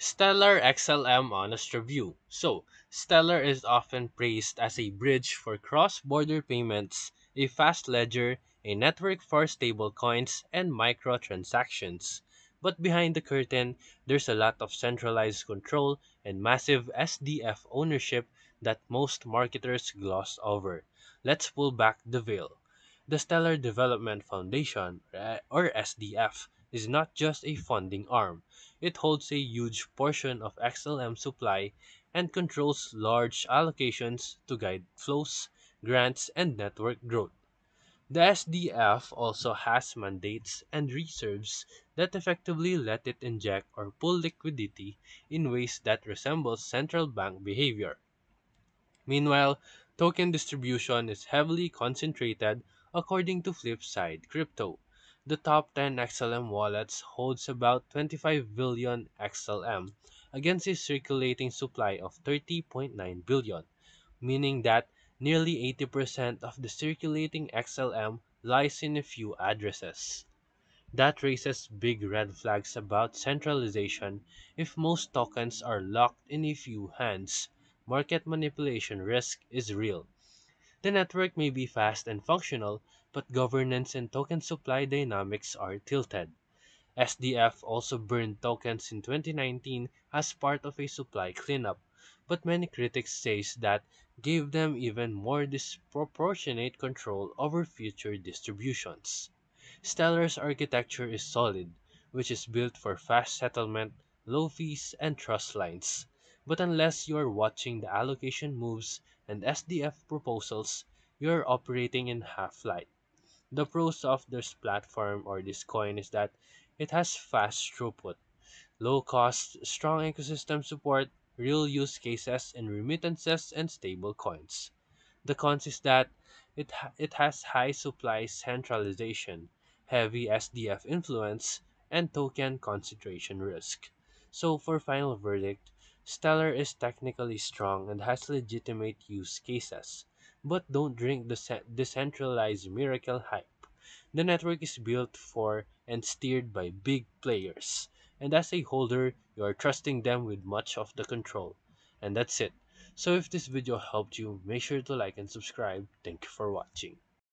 Stellar XLM Honest Review. So, Stellar is often praised as a bridge for cross border payments, a fast ledger, a network for stablecoins, and microtransactions. But behind the curtain, there's a lot of centralized control and massive SDF ownership that most marketers gloss over. Let's pull back the veil. The Stellar Development Foundation, or SDF, is not just a funding arm. It holds a huge portion of XLM supply and controls large allocations to guide flows, grants, and network growth. The SDF also has mandates and reserves that effectively let it inject or pull liquidity in ways that resembles central bank behavior. Meanwhile, token distribution is heavily concentrated according to Flipside Crypto. The top 10 XLM wallets holds about 25 billion XLM against a circulating supply of 30.9 billion, meaning that nearly 80% of the circulating XLM lies in a few addresses. That raises big red flags about centralization. If most tokens are locked in a few hands, market manipulation risk is real. The network may be fast and functional, but governance and token supply dynamics are tilted. SDF also burned tokens in 2019 as part of a supply cleanup, but many critics say that gave them even more disproportionate control over future distributions. Stellar's architecture is solid, which is built for fast settlement, low fees, and trust lines. But unless you are watching the allocation moves and SDF proposals, you are operating in half-light. The pros of this platform or this coin is that it has fast throughput, low cost, strong ecosystem support, real use cases in remittances and stable coins. The cons is that it has high supply centralization, heavy SDF influence, and token concentration risk. So for final verdict, Stellar is technically strong and has legitimate use cases, but don't drink the decentralized miracle hype. The network is built for and steered by big players, and as a holder, you are trusting them with much of the control. And that's it. So if this video helped you, make sure to like and subscribe. Thank you for watching.